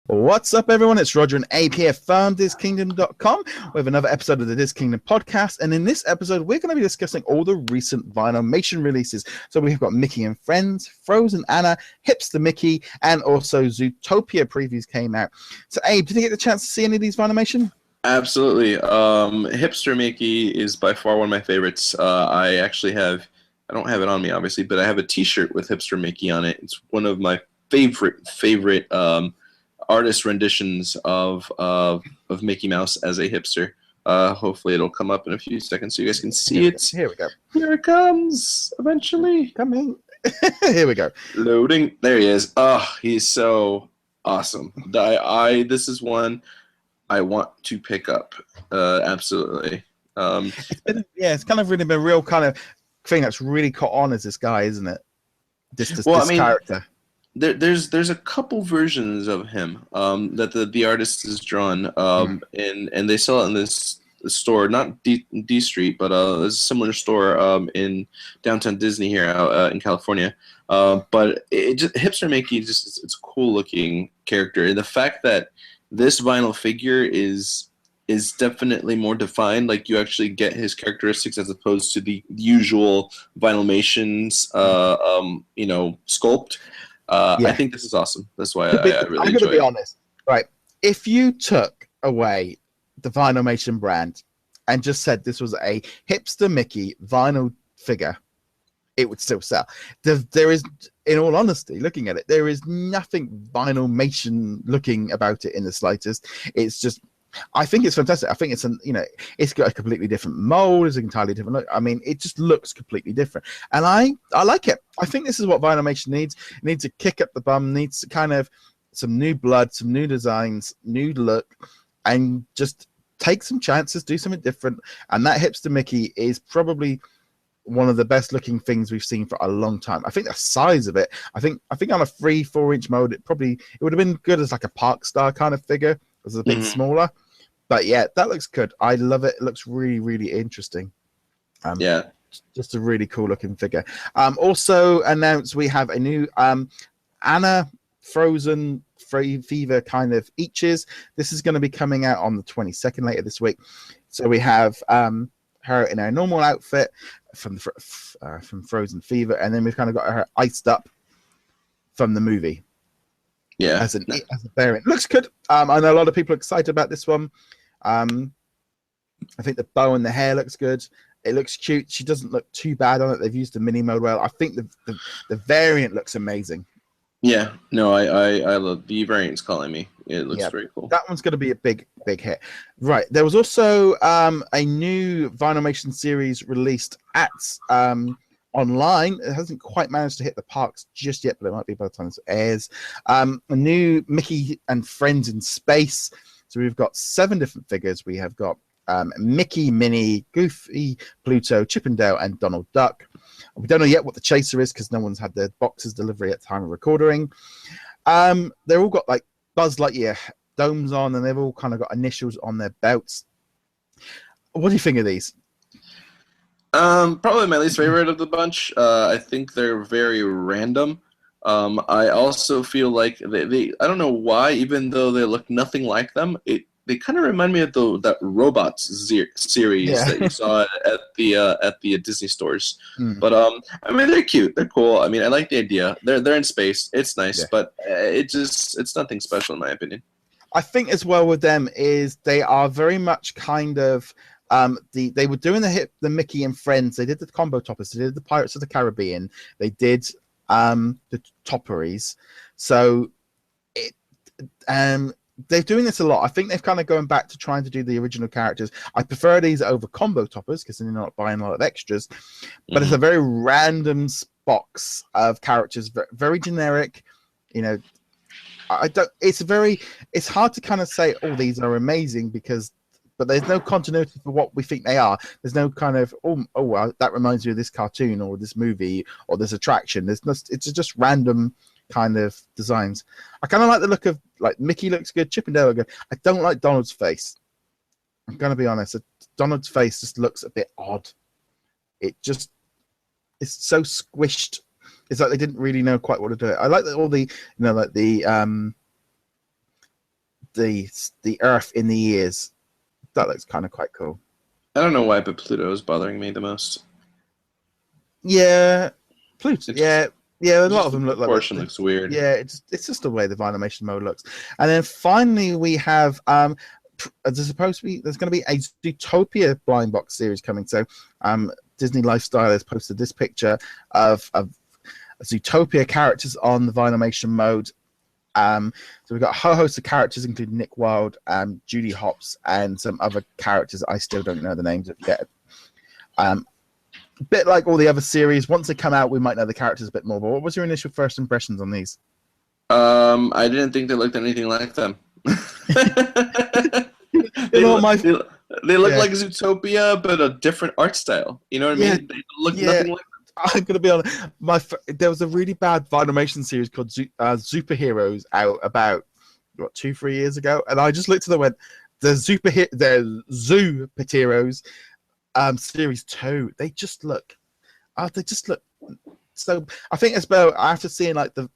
What's up, everyone? It's Roger and Abe here from DisKingdom.com with another episode of the DisKingdom podcast. And in this episode, we're going to be discussing all the recent Vinylmation releases. So we've got Mickey and Friends, Frozen Anna, Hipster Mickey, and also Zootopia previews came out. So, Abe, did you get the chance to see any of these Vinylmation? Absolutely. Hipster Mickey is by far one of my favorites. I don't have it on me, obviously, but I have a t-shirt with Hipster Mickey on it. It's one of my favorite artist renditions of Mickey Mouse as a hipster. Hopefully it'll come up in a few seconds so you guys can see it. Here we go. Here it comes, eventually. Coming. Here we go. Loading. There he is. Oh, he's so awesome. This is one I want to pick up. Absolutely. It's kind of really been a real kind of thing that's really caught on as this guy, isn't it? This character. There's a couple versions of him that the artist has drawn, and they sell it in this store, not D Street, but there's a similar store in downtown Disney here out in California. But Hipster Mickey it's a cool looking character, and the fact that this vinyl figure is definitely more defined. Like, you actually get his characteristics as opposed to the usual Vinylmation's sculpt. I think this is awesome. That's why I really enjoy it. I'm going to be honest. Right. If you took away the Vinylmation brand and just said this was a Hipster Mickey vinyl figure, it would still sell. There is, in all honesty, looking at it, there is nothing Vinylmation looking about it in the slightest. It's just, I think it's fantastic. I think it's got a completely different mold. It's an entirely different look. I mean, it just looks completely different, and I like it. I think this is what Vinylmation needs. It needs to kick up the bum. Needs kind of some new blood, some new designs, new look, and just take some chances, do something different. And that Hipster Mickey is probably one of the best looking things we've seen for a long time. I think the size of it, I think on a 3-4 inch mold, it would have been good as like a Park Star kind of figure. It was a bit smaller, but yeah, that looks good. I love it. It looks really, really interesting. Just a really cool looking figure. Also announced we have a new Anna Frozen Fever kind of Eachez. This is going to be coming out on the 22nd later this week. So we have her in her normal outfit from Frozen Fever, and then we've kind of got her iced up from the movie. Yeah, as a variant. Looks good. I know a lot of people are excited about this one. I think the bow and the hair looks good. It looks cute. She doesn't look too bad on it. They've used the mini mode well. I think the variant looks amazing. Yeah, no, I love the variant's calling me. It looks very cool. That one's going to be a big hit. Right. There was also a new Vinylmation series released at online. It hasn't quite managed to hit the parks just yet, but it might be by the time this airs. A new Mickey and Friends in Space. So we've got 7 different figures. We have got Mickey, Minnie, Goofy, Pluto, Chip and Dale, and Donald Duck. We don't know yet what the chaser is because no one's had their boxes delivery at the time of recording. They've all got like Buzz Lightyear domes on, and they've all kind of got initials on their belts. What do you think of these? Probably my least favorite of the bunch. I think they're very random. I also feel like they I don't know why, even though they look nothing like them, they kind of remind me of that Robots series that you saw at the Disney stores. But I mean, they're cute, they're cool. I mean, I like the idea. They're in space. It's nice, but it's nothing special in my opinion. I think as well with them is they are very much kind of they were doing the Mickey and Friends. They did the Combo Toppers. They did the Pirates of the Caribbean. They did the Topperies. So they're doing this a lot. I think they've kind of going back to trying to do the original characters. I prefer these over Combo Toppers because then you're not buying a lot of extras. But it's a very random box of characters, very generic. You know, it's hard to kind of say, oh, these are amazing but there's no continuity for what we think they are. There's no kind of, well, that reminds me of this cartoon or this movie or this attraction. It's just random kind of designs. I kind of like the look of, like, Mickey looks good, Chip and Dale are good. I don't like Donald's face. I'm going to be honest. Donald's face just looks a bit odd. It's so squished. It's like they didn't really know quite what to do. I like all the, like the the Earth in the ears. That looks kind of quite cool. I don't know why, but Pluto is bothering me the most. Yeah, Pluto. It's Yeah. A lot of them look like proportion looks weird. Yeah, it's just the way the Vinylmation mode looks. And then finally we have there's going to be a Zootopia blind box series coming. So Disney Lifestyle has posted this picture of Zootopia characters on the Vinylmation mode. So we've got a whole host of characters, including Nick Wilde, Judy Hopps, and some other characters I still don't know the names of yet. A bit like all the other series, once they come out, we might know the characters a bit more. But what was your initial first impressions on these? I didn't think they looked anything like them. They look like Zootopia, but a different art style. You know what I mean? They look nothing like. I'm gonna be honest. There was a really bad Vinylmation series called Superheroes out about 2-3 years ago, and I just looked at them and went, the Zoopheroes series 2. They just look. So I think it's about after seeing like the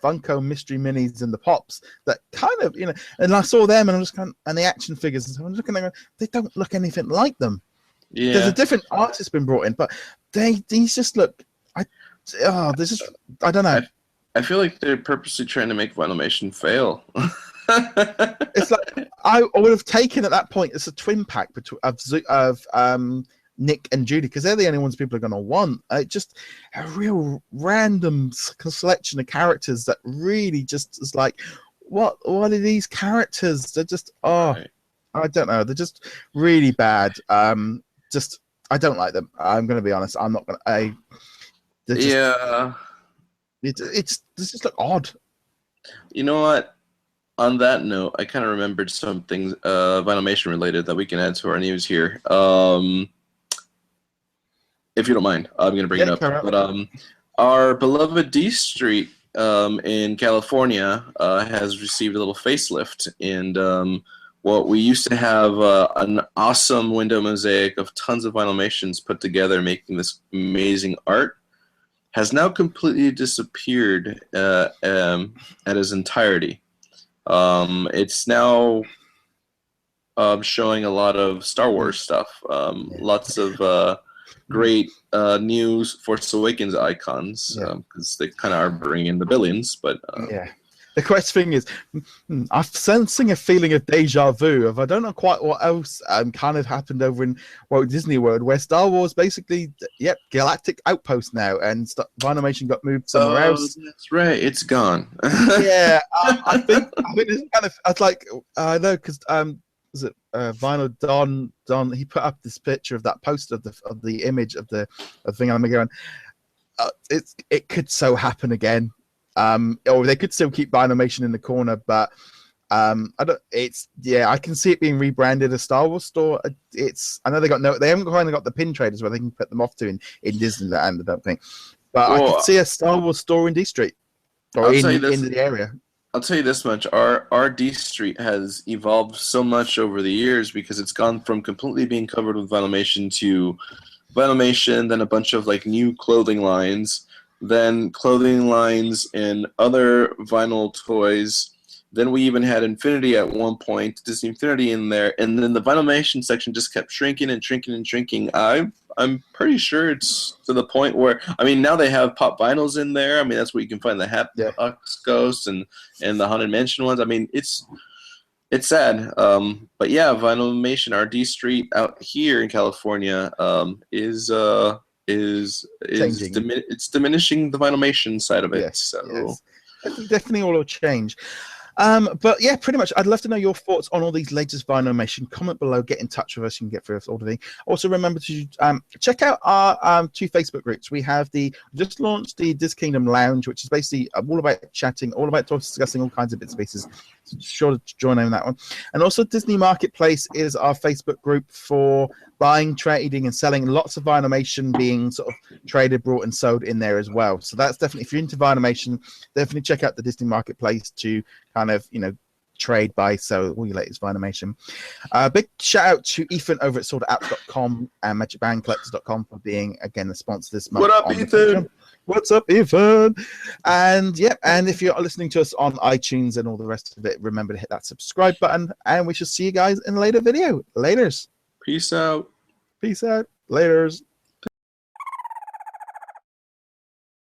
Funko mystery minis and the pops that kind of and I saw them and I'm just kind of, and the action figures and so I'm looking at them, they don't look anything like them. Yeah. There's a different artist been brought in, but these just look. I don't know. I feel like they're purposely trying to make Vinylmation fail. It's like I would have taken at that point. It's a twin pack of Nick and Judy because they're the only ones people are going to want. Just a real random selection of characters that really just is like, what are these characters? They're just right. I don't know. They're just really bad. I don't like them. I'm going to be honest. I'm not going to. They just look odd. You know what? On that note, I kind of remembered some things Vinylmation related that we can add to our news here. If you don't mind, I'm going to bring it up. But our beloved D Street in California has received a little facelift, and what we used to have an awesome window mosaic of tons of Vinylmations put together, making this amazing art, has now completely disappeared at its entirety. It's now showing a lot of Star Wars stuff, lots of great new Force Awakens icons, because they kind of are bringing the billions. But the question thing is, I'm sensing a feeling of deja vu. I don't know quite what else kind of happened over in Walt Disney World, where Star Wars basically, Galactic Outpost now, and Vinylmation got moved somewhere else. That's right, it's gone. I think it's kind of. I was like, I know because was it Vinyl Don? He put up this picture of that poster of the image of the thing. I'm going, it could so happen again. Or they could still keep Vinylmation in the corner, but I don't. I can see it being rebranded a Star Wars store. I know they haven't kind of got the pin traders where they can put them off to in Disneyland. I don't think, but I could see a Star Wars store in D Street or in the area. I'll tell you this much: our D Street has evolved so much over the years because it's gone from completely being covered with Vinylmation to Vinylmation, then a bunch of like new clothing lines. Then clothing lines and other vinyl toys. Then we even had Infinity at one point, Disney Infinity in there, and then the Vinylmation section just kept shrinking and shrinking and shrinking. I'm pretty sure it's to the point where now they have pop vinyls in there. That's where you can find the Happy Ghosts and the Haunted Mansion ones. It's sad. But yeah, Vinylmation, our D Street out here in California, is it's diminishing the Vinylmation side of it. Yes, definitely all will change. But yeah, pretty much. I'd love to know your thoughts on all these latest Vinylmation. Comment below, get in touch with us. You can get through us all the thing. Also, remember to check out our 2 Facebook groups. We have just launched the DisKingdom Lounge, which is basically all about chatting, all about discussing all kinds of bits and pieces. So sure to join in that one. And also, Disney Marketplace is our Facebook group for buying, trading, and selling. Lots of Vinylmation being sort of traded, brought, and sold in there as well. So that's definitely, if you're into Vinylmation, definitely check out the Disney Marketplace to kind of, trade, buy, sell all your latest Vinylmation. Big shout out to Ethan over at sortapps.com and magicbandcollectors.com for being, again, the sponsor this month. What up, Ethan? What's up, Ethan? And yeah, and if you're listening to us on iTunes and all the rest of it, remember to hit that subscribe button, and we shall see you guys in a later video. Laters. Peace out. Peace out. Laters.